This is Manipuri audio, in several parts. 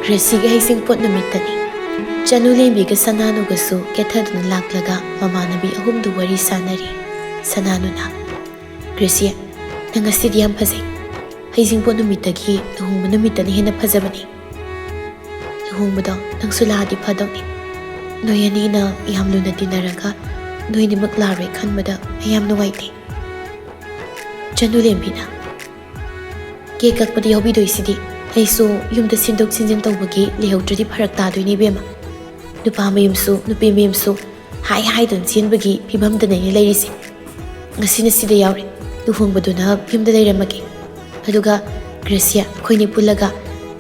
ꯔꯦꯁꯤꯒꯤ ꯍꯩꯁꯤꯡꯄꯣꯠ ꯅꯨꯃꯤꯠꯇꯅꯤ ꯆꯅꯨꯂꯦꯝꯕꯤꯒ ꯁꯅꯥꯅꯨꯒꯁꯨ ꯀꯦꯊꯗꯨꯅ ꯂꯥꯛꯂꯒ ꯃꯃꯥꯟꯅꯕꯤ ꯑꯍꯨꯝꯗꯨ ꯋꯥꯔꯤ ꯁꯥꯟꯅꯔꯤ. ꯁꯅꯥꯅꯨꯅ ꯒ꯭ꯔꯦꯁꯤ ꯅꯪ ꯉꯁꯤꯗꯤ ꯌꯥꯝ ꯐꯖꯩ. ꯍꯩꯁꯤꯡꯄꯣꯠ ꯅꯨꯃꯤꯠꯇꯒꯤ ꯂꯨꯍꯣꯡꯕ ꯅꯨꯃꯤꯠꯇꯅ ꯍꯦꯟꯅ ꯐꯖꯕꯅꯤ. ꯂꯨꯍꯣꯡꯕꯗꯣ ꯅꯪꯁꯨ ꯂꯥꯛꯑꯗꯤ ꯐꯗꯧꯅꯤ. ꯅꯣꯏ ꯑꯅꯤꯅ ꯌꯥꯝ ꯂꯨꯅ ꯇꯤꯟꯅꯔꯒ ꯅꯣꯏꯅꯤꯃꯛ ꯂꯥꯛꯔꯣꯏ ꯈꯟꯕꯗ ꯑꯩ ꯌꯥꯝ ꯅꯨꯡꯉꯥꯏꯇꯦ. ꯆꯅꯨꯂꯦꯝꯕꯤꯅ ꯀꯦꯛ ꯀꯛꯄꯗ ꯌꯥꯎꯕꯤꯗꯣꯏꯁꯤꯗꯤ ꯑꯩꯁꯨ ꯌꯨꯝꯗ ꯁꯤꯟꯗꯣꯛ ꯁꯤꯟꯖꯤꯟ ꯇꯧꯕꯒꯤ ꯂꯩꯍꯧꯗ꯭ꯔꯗꯤ ꯐꯔꯛ ꯇꯥꯗꯣꯏꯅꯦ ꯏꯕꯦꯝꯃ. ꯅꯨꯄꯥ ꯃꯌꯨꯝꯁꯨ ꯅꯨꯄꯤ ꯃꯌꯨꯝꯁꯨ ꯍꯥꯏꯗꯨꯅ ꯆꯦꯟꯕꯒꯤ ꯐꯤꯕꯝꯗꯅꯦ ꯂꯩꯔꯤꯁꯦ. ꯉꯁꯤꯅ ꯁꯤꯗ ꯌꯥꯎꯔꯦ, ꯂꯨꯍꯣꯡꯕꯗꯨꯅ ꯌꯨꯝꯗ ꯂꯩꯔꯝꯃꯒꯦ. ꯑꯗꯨꯒ ꯒ꯭ꯔꯦꯁꯤꯌꯥ ꯑꯩꯈꯣꯏꯅꯤ ꯄꯨꯜꯂꯒ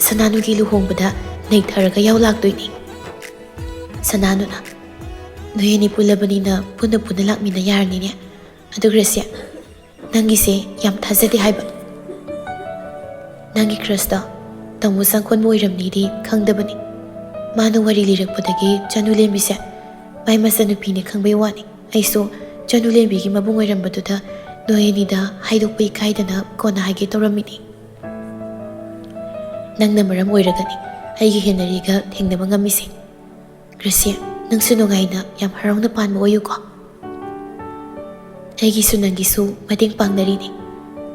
ꯁꯅꯥꯅꯨꯒꯤ ꯂꯨꯍꯣꯡꯕꯗ ꯅꯩꯊꯔꯒ ꯌꯥꯎ ꯂꯥꯛꯇꯣꯏꯅꯤ. ꯁꯅꯥꯅꯨꯅ ꯅꯣꯏ ꯑꯅꯤ ꯄꯨꯜꯂꯕꯅꯤꯅ ꯄꯨꯟꯅ ꯂꯥꯛꯃꯤꯟꯅ ꯌꯥꯔꯅꯤꯅꯦ. ꯑꯗꯨ ꯒ꯭ꯔꯦꯁꯤꯌꯥ ꯅꯪꯒꯤꯁꯦ ꯌꯥꯝ ꯊꯥꯖꯗꯦ ꯍꯥꯏꯕ. ꯅꯪꯒꯤ ꯀ꯭ꯔꯁꯇꯣ ꯇꯥꯃꯣ ꯁꯪꯈꯣꯟꯕ ꯑꯣꯏꯔꯝꯅꯤꯗꯤ ꯈꯪꯗꯕꯅꯤ. ꯃꯥꯅ ꯋꯥꯔꯤ ꯂꯤꯔꯛꯄꯗꯒꯤ ꯆꯅꯨꯂꯦꯝꯕꯤꯁꯦ ꯃꯥꯏ ꯃꯆꯟꯅꯨꯄꯤꯅꯤ ꯈꯪꯕꯩ ꯋꯥꯅꯤ. ꯑꯩꯁꯨ ꯆꯅꯨꯂꯦꯝꯕꯤꯒꯤ ꯃꯕꯨꯡ ꯑꯣꯏꯔꯝꯕꯗꯨꯗ ꯅꯣꯏ ꯑꯅꯤꯗ ꯍꯥꯏꯗꯣꯛꯄ ꯏꯀꯥꯏꯗꯅ ꯀꯣꯟꯅ ꯍꯥꯏꯒꯦ ꯇꯧꯔꯝꯃꯤꯅꯤ. ꯅꯪꯅ ꯃꯔꯝ ꯑꯣꯏꯔꯒꯅꯤ ꯑꯩꯒꯤ ꯍꯦꯟꯅꯔꯤꯒ ꯊꯦꯡꯅꯕ ꯉꯝꯃꯤꯁꯦ. ꯒ꯭ꯔꯦꯁꯤꯌꯥ ꯅꯪꯁꯨ ꯅꯨꯡꯉꯥꯏꯅ ꯌꯥꯝ ꯍꯔꯥꯎꯅ ꯄꯥꯟꯕ ꯑꯣꯏꯌꯨꯀꯣ. ꯑꯩꯒꯤꯁꯨ ꯅꯪꯒꯤꯁꯨ ꯃꯇꯦꯡ ꯄꯥꯡꯅꯔꯤꯅꯤ.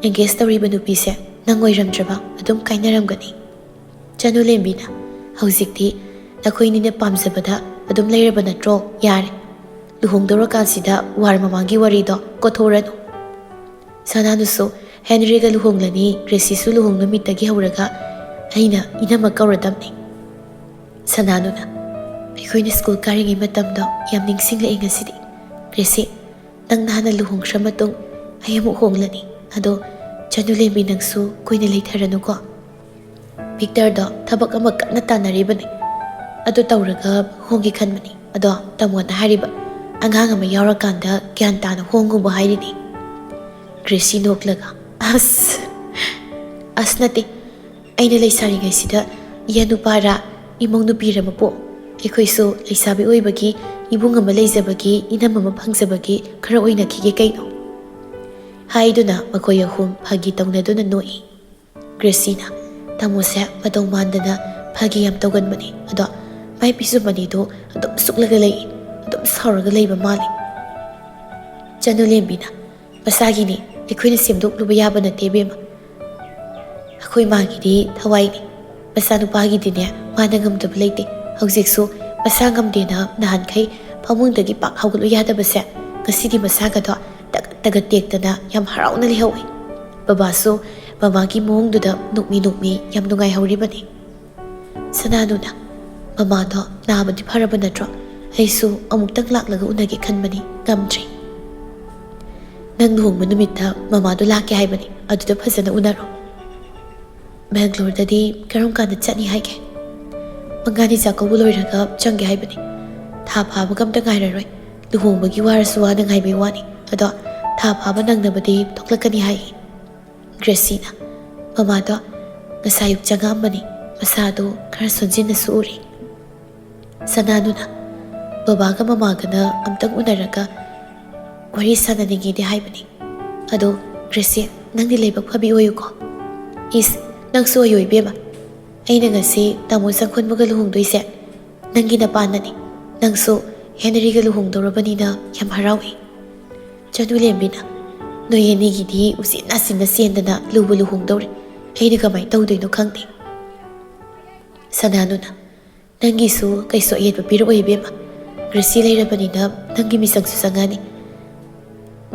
ꯑꯦꯡꯒꯦꯖ ꯇꯧꯔꯤꯕ ꯅꯨꯄꯤꯁꯦ ꯅꯪ ꯑꯣꯏꯔꯝꯗ꯭ꯔꯕ ꯑꯗꯨꯝ ꯀꯥꯏꯅꯔꯝꯒꯅꯤ. ꯆꯅꯨꯂꯦꯝꯕꯤꯅ ꯍꯧꯖꯤꯛꯇꯤ ꯅꯈꯣꯏꯅꯤꯅ ꯄꯥꯝꯖꯕꯗ ꯑꯗꯨꯝ ꯂꯩꯔꯕ ꯅꯠꯇ꯭ꯔꯣ? ꯌꯥꯔꯦ, ꯂꯨꯍꯣꯡꯗꯧꯔꯀꯥꯟꯁꯤꯗ ꯋꯥꯔ ꯃꯃꯥꯡꯒꯤ ꯋꯥꯔꯤꯗꯣ ꯀꯣꯊꯣꯔꯅꯨ. ꯁꯅꯥꯅꯨꯁꯨ ꯍꯦꯅꯔꯤꯒ ꯂꯨꯍꯣꯡꯂꯅꯤ, ꯒ꯭ꯔꯦꯁꯤꯁꯨ ꯂꯨꯍꯣꯡ ꯅꯨꯃꯤꯠꯇꯒꯤ ꯍꯧꯔꯒ ꯑꯩꯅ ꯏꯅꯝꯃ ꯀꯧꯔꯗꯝꯅꯤ. ꯁꯅꯥꯅꯨꯅ ꯑꯩꯈꯣꯏꯅ ꯁ꯭ꯀꯨꯜ ꯀꯥꯔꯤꯉꯩ ꯃꯇꯝꯗꯣ ꯌꯥꯝ ꯅꯤꯡꯁꯤꯡꯂꯛꯏ ꯉꯁꯤꯗꯤ. ꯒ꯭ꯔꯦꯁꯤ ꯅꯪ ꯅꯍꯥꯟꯅ ꯂꯨꯍꯣꯡꯈ꯭ꯔ ꯃꯇꯨꯡ ꯑꯩ ꯑꯃꯨꯛ ꯍꯣꯡꯂꯅꯤ. ꯑꯗꯣ ꯆꯅꯨꯂꯦꯝꯕꯤ ꯅꯪꯁꯨ ꯀꯨꯏꯅ ꯂꯩꯊꯔꯅꯨꯀꯣ. ꯚꯤꯛꯇꯔꯗꯣ ꯊꯕꯛ ꯑꯃ ꯀꯟꯅ ꯇꯥꯟꯅꯔꯤꯕꯅꯤ. ꯑꯗꯨ ꯇꯧꯔꯒ ꯍꯣꯡꯒꯦ ꯈꯟꯕꯅꯤ. ꯑꯗꯣ ꯇꯥꯃꯣꯅ ꯍꯥꯏꯔꯤꯕ ꯑꯉꯥꯡ ꯑꯃ ꯌꯥꯎꯔꯀꯥꯟꯗ ꯒ꯭ꯌꯥꯟ ꯇꯥꯅ ꯍꯣꯡꯒꯨꯝꯕ ꯍꯥꯏꯔꯤꯅꯤ. ꯒ꯭ꯔꯦꯁꯤ ꯅꯣꯛꯂꯒ ꯑꯁ ꯅꯠꯇꯦ, ꯑꯩꯅ ꯂꯩꯁꯥꯔꯤꯉꯩꯁꯤꯗ ꯏꯌꯥ ꯅꯨꯄꯥꯔꯥ ꯏꯃꯧ ꯅꯨꯄꯤꯔ ꯃꯄꯣ. ꯑꯩꯈꯣꯏꯁꯨ ꯂꯩꯁꯥꯕꯤ ꯑꯣꯏꯕꯒꯤ ꯏꯕꯨꯡ ꯑꯃ ꯂꯩꯖꯕꯒꯤ ꯏꯅꯝ ꯑꯃ ꯐꯪꯖꯕꯒꯤ ꯈꯔ ꯑꯣꯏꯅꯈꯤꯒꯦ ꯀꯩꯅꯣ. ꯍꯥꯏꯗꯨꯅ ꯃꯈꯣꯏ ꯑꯍꯨꯝ ꯐꯥꯒꯤ ꯇꯧꯅꯗꯨꯅ ꯅꯣꯛꯏ. ꯒ꯭ꯔꯦꯁꯤꯅ ꯇꯥꯃꯣꯁꯦ ꯃꯇꯧ ꯃꯥꯟꯗꯅ ꯐꯥꯒꯤ ꯌꯥꯝ ꯇꯧꯒꯟꯕꯅꯤ. ꯑꯗꯣ ꯃꯥꯏ ꯄꯤꯁꯨꯝ ꯑꯅꯤꯗꯣ ꯑꯗꯨꯝ ꯁꯨꯛꯂꯒ ꯂꯩ, ꯑꯗꯨꯝ ꯁꯥꯎꯔꯒ ꯂꯩꯕ ꯃꯥꯜꯂꯤ. ꯆꯅꯨꯂꯦꯝꯕꯤꯅ ꯃꯁꯥꯒꯤꯅꯤ, ꯑꯩꯈꯣꯏꯅ ꯁꯦꯝꯗꯣꯛꯂꯨꯕ ꯌꯥꯕ ꯅꯠꯇꯦ ꯏꯕꯦꯝꯃ. ꯑꯩꯈꯣই ꯃꯥꯒꯤꯗꯤ ꯊꯋꯥꯏꯅꯤ, ꯃꯆꯥꯅꯨꯄꯥꯒꯤꯗꯤꯅꯦ ꯃꯥꯅ ꯉꯝꯗꯕ ꯂꯩꯇꯦ. ꯍꯧꯖꯤꯛꯁꯨ ꯃꯁꯥ ꯉꯝꯗꯦꯅ ꯅꯍꯥꯟꯈꯩ ꯐꯃꯨꯡꯗꯒꯤ ꯄꯥꯛ ꯍꯧꯒꯠꯂꯨ ꯌꯥꯗꯕꯁꯦ ꯉꯁꯤꯗꯤ ꯃꯁꯥꯒꯗꯣ ꯇꯒꯠ ꯇꯦꯛꯇꯅ ꯌꯥꯝ ꯍꯔꯥꯎꯅ ꯂꯩꯍꯧꯏ. ꯕꯕꯥꯁꯨ ꯃꯃꯥꯒꯤ ꯃꯑꯣꯡꯗꯨꯗ ꯅꯣꯛꯃꯤ ꯌꯥꯝ ꯅꯨꯡꯉꯥꯏꯍꯧꯔꯤꯕꯅꯤ. ꯁꯅꯥꯅꯨꯅ ꯃꯃꯥꯗꯣ ꯅꯥꯕꯗꯤ ꯐꯔꯕ ꯅꯠꯇ꯭ꯔꯣ? ꯑꯩꯁꯨ ꯑꯃꯨꯛꯇꯪ ꯂꯥꯛꯂꯒ ꯎꯅꯒꯦ ꯈꯟꯕꯅꯤ, ꯉꯝꯗ꯭ꯔꯤ. ꯅꯪ ꯂꯨꯍꯣꯡꯕ ꯅꯨꯃꯤꯠꯇ ꯃꯃꯥꯗꯣ ꯂꯥꯛꯀꯦ ꯍꯥꯏꯕꯅꯤ. ꯑꯗꯨꯗ ꯐꯖꯅ ꯎꯅꯔꯣ. ꯕꯦꯡꯒ꯭ꯂꯣꯔꯗꯗꯤ ꯀꯔꯝ ꯀꯥꯟꯗ ꯆꯠꯅꯤ ꯍꯥꯏꯒꯦ? ꯃꯉꯥꯅꯤ ꯆꯥꯛꯀꯧꯕ ꯂꯣꯏꯔꯒ ꯆꯪꯒꯦ ꯍꯥꯏꯕꯅꯤ. ꯊꯥ ꯐꯥꯕꯒ ꯑꯝꯇ ꯉꯥꯏꯔꯔꯣই. ꯂꯨꯍꯣꯡꯕꯒꯤ ꯋꯥꯔꯁꯨ ꯋꯥꯅ ꯉꯥꯏꯕꯩ ꯋꯥꯅꯤ. ꯑꯗꯣ ꯊꯥ ꯐꯥꯕ ꯅꯪꯅꯕꯗꯤ ꯊꯣꯛꯂꯛꯀꯅꯤ ꯍꯥꯏ. ꯒ꯭ꯔꯦꯁꯤꯅ ꯃꯃꯥꯗꯣ ꯉꯁꯥꯏ ꯑꯌꯨꯛ ꯆꯪꯉꯛꯑꯝꯕꯅꯤ. ꯃꯁꯥꯗꯣ ꯈꯔ ꯁꯣꯟꯖꯤꯟꯅꯁꯨ ꯎꯔꯤ. ꯁꯅꯥꯅꯨꯅ ꯕꯕꯥꯒ ꯃꯃꯥꯒꯅ ꯑꯝꯇꯪ ꯎꯅꯔꯒ ꯋꯥꯔꯤ ꯁꯥꯟꯅꯅꯤꯡꯉꯦꯗꯤ ꯍꯥꯏꯕꯅꯤ. ꯑꯗꯣ ꯒ꯭ꯔꯦꯁꯤ ꯅꯪꯗꯤ ꯂꯥꯏꯕꯛ ꯐꯕꯤ ꯑꯣꯏꯌꯨꯀꯣ. ꯏꯁ ꯅꯪꯁꯨ ꯑꯣꯏꯌꯨ ꯏꯕꯦꯝꯃ. ꯑꯩꯅ ꯉꯁꯤ ꯇꯥꯃꯣ ꯁꯪꯈꯣꯟꯕꯒ ꯂꯨꯍꯣꯡꯗꯣꯏꯁꯦ ꯅꯪꯒꯤ ꯅꯄꯥꯟꯅꯅꯤ. ꯅꯪꯁꯨ ꯍꯦꯅꯔꯤꯒ ꯂꯨꯍꯣꯡꯗꯧꯔꯕꯅꯤꯅ ꯌꯥꯝ ꯍꯔꯥꯎꯏ. ꯆꯅꯨꯂꯦꯝꯕꯤꯅ ꯅꯣꯏ ꯑꯅꯤꯒꯤꯗꯤ ꯎꯆꯤꯟ ꯅꯥꯆꯤꯟꯅ ꯆꯦꯟꯗꯅ ꯂꯨꯕ ꯂꯨꯍꯣꯡꯗꯧꯔꯦ. ꯑꯩꯅ ꯀꯃꯥꯏꯅ ꯇꯧꯗꯣꯏꯅꯣ ꯈꯪꯗꯦ. ꯁꯅꯥꯅꯨꯅ ꯅꯪꯒꯤꯁꯨ ꯀꯩꯁꯨ ꯑꯌꯦꯠꯄ ꯄꯤꯔꯛꯑꯣꯏ ꯏꯕꯦꯝꯃ. ꯒ꯭ꯔꯦꯁꯤ ꯂꯩꯔꯕꯅꯤꯅ ꯅꯪꯒꯤ ꯃꯤꯆꯪꯁꯨ ꯆꯪꯉꯅꯤ.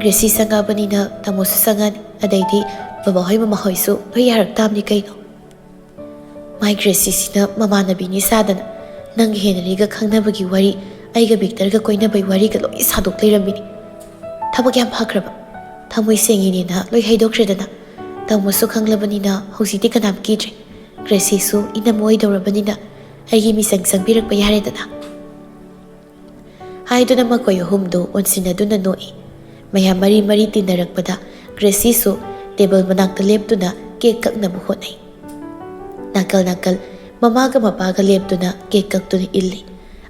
ꯒ꯭ꯔꯦꯁꯤ ꯆꯪꯉꯛꯑꯕꯅꯤꯅ ꯇꯥꯃꯣꯁꯨ ꯆꯪꯉꯅꯤ. ꯑꯗꯩꯗꯤ ꯕꯕꯥꯍꯣꯏ ꯃꯃꯥꯍꯣꯏꯁꯨ ꯂꯣꯏ ꯌꯥꯔꯛꯇꯥꯕꯅꯤ ꯀꯩꯅꯣ. ꯃꯥꯏ ꯒ꯭ꯔꯦꯁꯤꯁꯤꯅ ꯃꯃꯥꯟꯅꯕꯤꯅꯤ ꯁꯥꯗꯅ ꯅꯪꯒꯤ ꯍꯦꯅꯔꯤꯒ ꯈꯪꯅꯕꯒꯤ ꯋꯥꯔꯤ, ꯑꯩꯒ ꯚꯤꯛꯇꯔꯒ ꯀꯣꯏꯅꯕꯒꯤ ꯋꯥꯔꯤꯒ ꯂꯣꯏ ꯁꯥꯗꯣꯛ ꯂꯩꯔꯝꯃꯤꯅꯤ. ꯊꯕꯛ ꯌꯥꯝ ꯐꯈ꯭ꯔꯕ. ꯊꯃꯣꯏ ꯁꯦꯡꯉꯤꯅꯦꯅ ꯂꯣꯏ ꯍꯩꯗꯣꯛꯈ꯭ꯔꯦꯗꯅ. ꯇꯥꯃꯣꯁꯨ ꯈꯪꯂꯕꯅꯤꯅ ꯍꯧꯖꯤꯛꯇꯤ ꯀꯅꯥꯝ ꯀꯤꯗ꯭ꯔꯦ. ꯒ꯭ꯔꯦꯁꯤꯁꯨ ꯏꯅꯝꯃ ꯑꯣꯏꯗꯧꯔꯕꯅꯤꯅ ꯑꯩꯒꯤ ꯃꯤꯆꯪ ꯆꯪꯕꯤꯔꯛꯄ ꯌꯥꯔꯦꯗꯅ. ꯍꯥꯏꯗꯨꯅ ꯃꯈꯣꯏ ꯑꯍꯨꯝꯗꯨ ꯑꯣꯟꯁꯤꯟꯅꯗꯨꯅ ꯅꯣꯛꯏ. ꯃꯌꯥꯝ ꯃꯔꯤ ꯇꯤꯟꯅꯔꯛꯄꯗ ꯒ꯭ꯔꯦꯁꯤꯁꯨ ꯇꯦꯕꯜ ꯃꯅꯥꯛꯇ ꯂꯦꯞꯇꯨꯅ ꯀꯦꯛ ꯀꯛꯅꯕ ꯍꯣꯠꯅꯩ. ꯅꯥꯀꯜ ꯃꯃꯥꯒ ꯃꯄꯥꯒ ꯂꯦꯞꯇꯨꯅ ꯀꯦꯛ ꯀꯛꯇꯨꯅ ꯏꯜꯂꯤ.